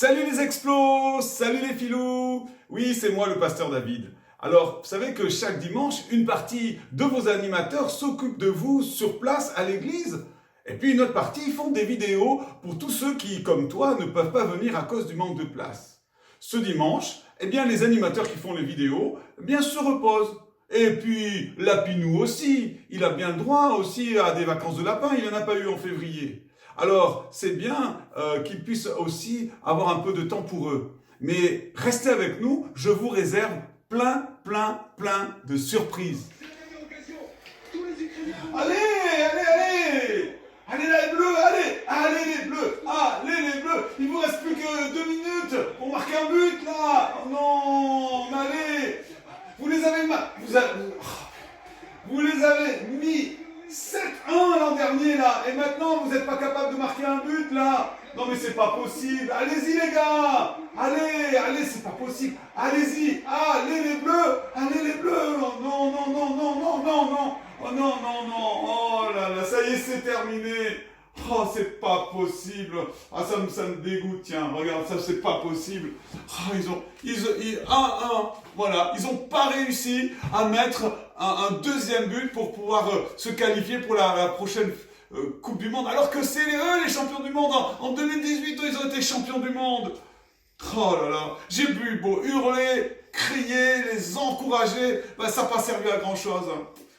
Salut les explos, salut les filous. Oui, c'est moi le pasteur David. Alors, vous savez que chaque dimanche, une partie de vos animateurs s'occupe de vous sur place à l'église. Et puis une autre partie font des vidéos pour tous ceux qui, comme toi, ne peuvent pas venir à cause du manque de place. Ce dimanche, eh bien, les animateurs qui font les vidéos, eh bien, se reposent. Et puis, Lapinou aussi, il a bien le droit aussi à des vacances de lapin, il n'en a pas eu en février. Alors, c'est bien qu'ils puissent aussi avoir un peu de temps pour eux. Mais restez avec nous, je vous réserve plein de surprises. Allez, allez, allez! Allez les bleus, allez les bleus, allez les bleus! Il vous reste plus que 2 minutes pour marquer un but là! Oh non, mais allez! Vous les avez mis 7-1 l'an dernier là, et maintenant vous n'êtes pas capable de marquer un but là. Non mais c'est pas possible. Allez-y les gars. Allez, c'est pas possible. Allez-y, allez les bleus. Oh non. Oh non. Oh là là, ça y est, c'est terminé. Oh, c'est pas possible. Ah, ça me dégoûte, tiens. Regarde, ça, c'est pas possible. Oh, voilà. Ils ont pas réussi à mettre un deuxième but pour pouvoir se qualifier pour la prochaine Coupe du Monde. Alors que c'est eux, les champions du monde. En 2018, ils ont été champions du monde. Oh là là. J'ai pu beau hurler, crier, les encourager. Ben, ça n'a pas servi à grand chose.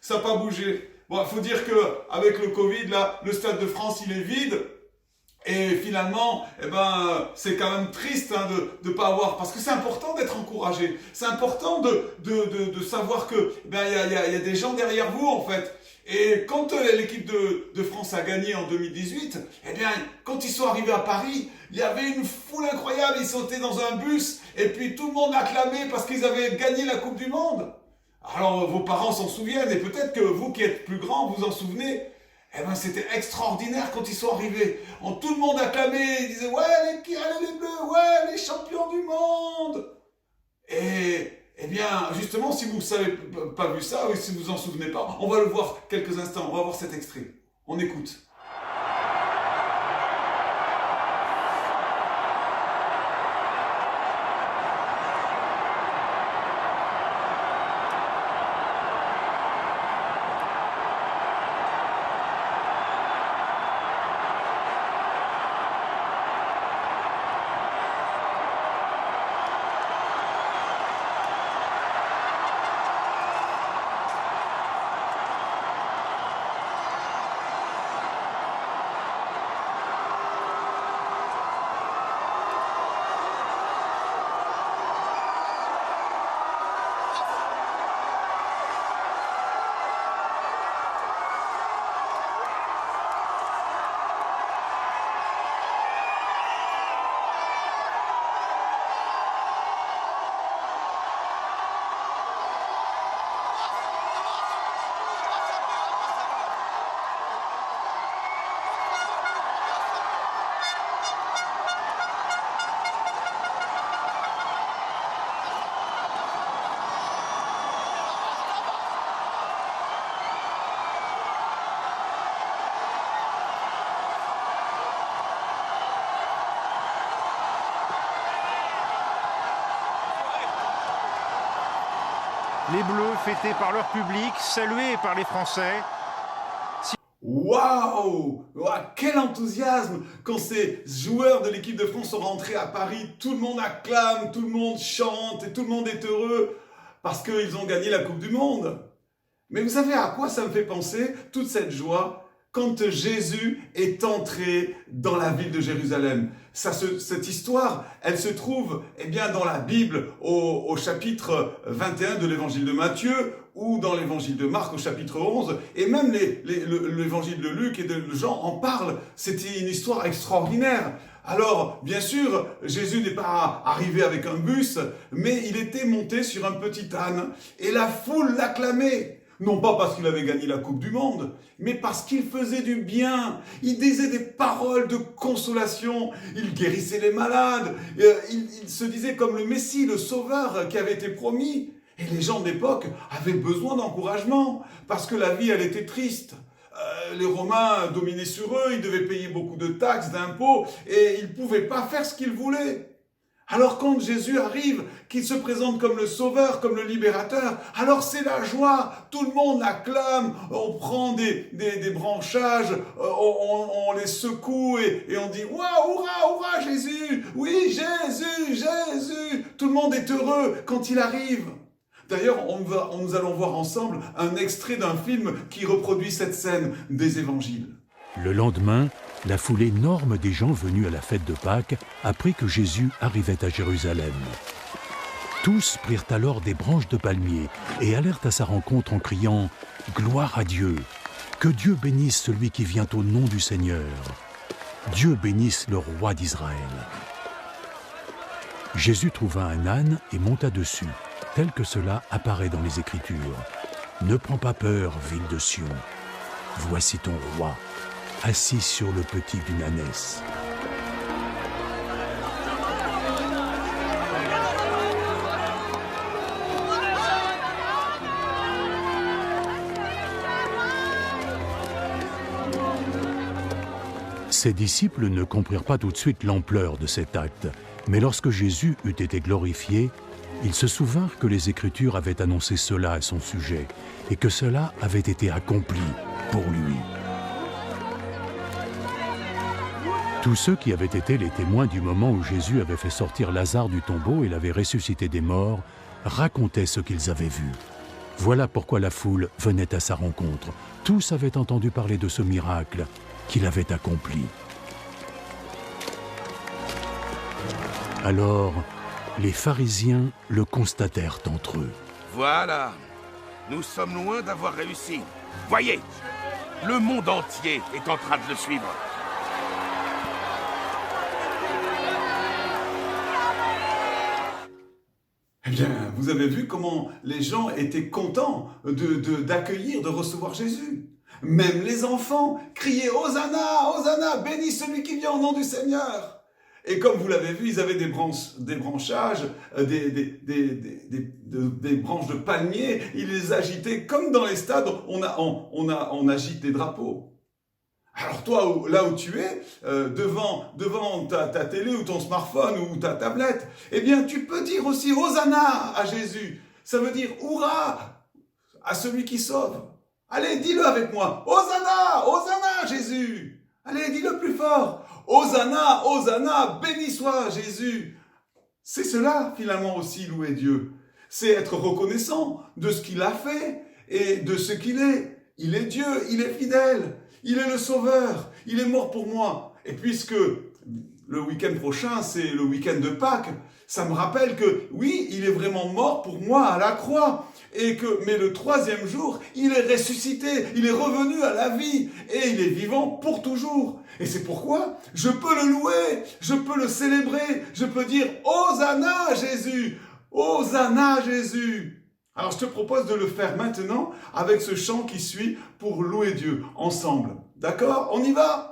Ça n'a pas bougé. Bon, il faut dire qu'avec le Covid, là, le Stade de France, il est vide. Et finalement, c'est quand même triste de pas avoir, parce que c'est important d'être encouragé. C'est important de savoir que il y a des gens derrière vous, en fait. Et quand l'équipe de France a gagné en 2018, quand ils sont arrivés à Paris, il y avait une foule incroyable. Ils sautaient dans un bus et puis tout le monde acclamait parce qu'ils avaient gagné la Coupe du Monde. Alors, vos parents s'en souviennent, et peut-être que vous qui êtes plus grands, vous en souvenez. C'était extraordinaire quand ils sont arrivés. Tout le monde acclamait, ils disaient « Ouais, allez les Bleus, ouais, les champions du monde !» Et, justement, si vous n'avez pas vu ça, ou si vous en souvenez pas, on va le voir quelques instants, on va voir cet extrait. On écoute. Les Bleus fêtés par leur public, salués par les Français. Waouh! Quel enthousiasme! Quand ces joueurs de l'équipe de France sont rentrés à Paris, tout le monde acclame, tout le monde chante et tout le monde est heureux parce qu'ils ont gagné la Coupe du Monde. Mais vous savez à quoi ça me fait penser, toute cette joie, quand Jésus est entré dans la ville de Jérusalem? Cette histoire, elle se trouve dans la Bible au chapitre 21 de l'évangile de Matthieu ou dans l'évangile de Marc au chapitre 11, et même l'évangile de Luc et de Jean en parlent. C'était une histoire extraordinaire. Alors, bien sûr, Jésus n'est pas arrivé avec un bus, mais il était monté sur un petit âne et la foule l'acclamait. Non pas parce qu'il avait gagné la Coupe du Monde, mais parce qu'il faisait du bien. Il disait des paroles de consolation. Il guérissait les malades. Il se disait comme le Messie, le Sauveur qui avait été promis. Et les gens de l'époque avaient besoin d'encouragement parce que la vie, elle était triste. Les Romains dominaient sur eux, ils devaient payer beaucoup de taxes, d'impôts et ils ne pouvaient pas faire ce qu'ils voulaient. Alors quand Jésus arrive, qu'il se présente comme le sauveur, comme le libérateur, alors c'est la joie, tout le monde l'acclame, on prend des branchages, on les secoue et on dit « Waouh, hurrah, hurrah, Jésus ! Oui, Jésus, Jésus !» Tout le monde est heureux quand il arrive. D'ailleurs, nous allons voir ensemble un extrait d'un film qui reproduit cette scène des évangiles. Le lendemain, la foule énorme des gens venus à la fête de Pâques apprit que Jésus arrivait à Jérusalem. Tous prirent alors des branches de palmier et allèrent à sa rencontre en criant « Gloire à Dieu ! Que Dieu bénisse celui qui vient au nom du Seigneur ! Dieu bénisse le roi d'Israël !» Jésus trouva un âne et monta dessus, tel que cela apparaît dans les Écritures. « Ne prends pas peur, ville de Sion. Voici ton roi, assis sur le petit d'une ânesse. » Ses disciples ne comprirent pas tout de suite l'ampleur de cet acte, mais lorsque Jésus eut été glorifié, ils se souvinrent que les Écritures avaient annoncé cela à son sujet et que cela avait été accompli pour lui. Tous ceux qui avaient été les témoins du moment où Jésus avait fait sortir Lazare du tombeau et l'avait ressuscité des morts racontaient ce qu'ils avaient vu. Voilà pourquoi la foule venait à sa rencontre. Tous avaient entendu parler de ce miracle qu'il avait accompli. Alors, les pharisiens le constatèrent entre eux. Voilà, nous sommes loin d'avoir réussi. Voyez, le monde entier est en train de le suivre. Eh bien, vous avez vu comment les gens étaient contents d'accueillir, de recevoir Jésus. Même les enfants criaient « Hosanna, Hosanna, béni celui qui vient au nom du Seigneur !» Et comme vous l'avez vu, ils avaient des branchages, des branches de palmier, ils les agitaient comme dans les stades, on agite des drapeaux. Alors toi, là où tu es, devant ta télé ou ton smartphone ou ta tablette, eh bien tu peux dire aussi Hosanna à Jésus. Ça veut dire Hourra à celui qui sauve. Allez, dis-le avec moi. Hosanna, Hosanna Jésus. Allez, dis-le plus fort. Hosanna, Hosanna, béni soit Jésus. C'est cela finalement aussi louer Dieu. C'est être reconnaissant de ce qu'il a fait et de ce qu'il est. Il est Dieu, il est fidèle. Il est le sauveur, il est mort pour moi. Et puisque le week-end prochain, c'est le week-end de Pâques, ça me rappelle que oui, il est vraiment mort pour moi à la croix. Mais le troisième jour, il est ressuscité, il est revenu à la vie et il est vivant pour toujours. Et c'est pourquoi je peux le louer, je peux le célébrer, je peux dire Hosanna Jésus, Hosanna Jésus. Alors je te propose de le faire maintenant avec ce chant qui suit pour louer Dieu ensemble. D'accord? On y va?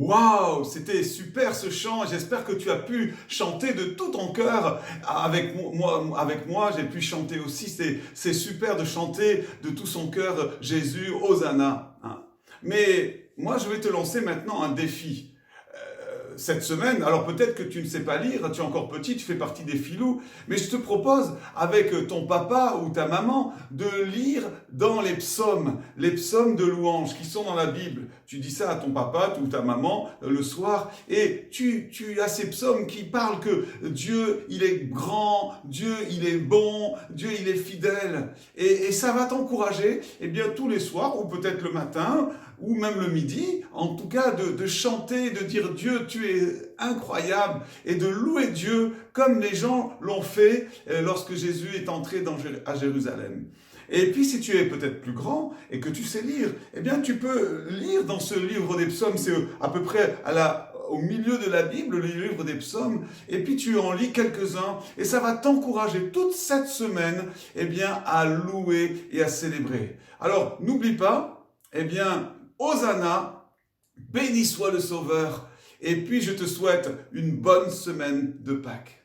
Waouh, c'était super ce chant. J'espère que tu as pu chanter de tout ton cœur avec moi. J'ai pu chanter aussi. C'est super de chanter de tout son cœur Jésus, Hosanna. Hein. Mais moi, je vais te lancer maintenant un défi. Cette semaine, alors peut-être que tu ne sais pas lire, tu es encore petit, tu fais partie des filous, mais je te propose avec ton papa ou ta maman de lire dans les psaumes de louange qui sont dans la Bible. Tu dis ça à ton papa ou ta maman le soir et tu as ces psaumes qui parlent que Dieu, il est grand, Dieu, il est bon, Dieu, il est fidèle. Et ça va t'encourager, eh bien, tous les soirs ou peut-être le matin, ou même le midi, en tout cas de chanter, de dire Dieu, tu es incroyable, et de louer Dieu comme les gens l'ont fait lorsque Jésus est entré à Jérusalem. Et puis si tu es peut-être plus grand et que tu sais lire, eh bien tu peux lire dans ce livre des psaumes, c'est à peu près au milieu de la Bible, le livre des psaumes, et puis tu en lis quelques-uns, et ça va t'encourager toute cette semaine, eh bien, à louer et à célébrer. Alors, n'oublie pas, eh bien, Hosanna, béni soit le Sauveur, et puis je te souhaite une bonne semaine de Pâques.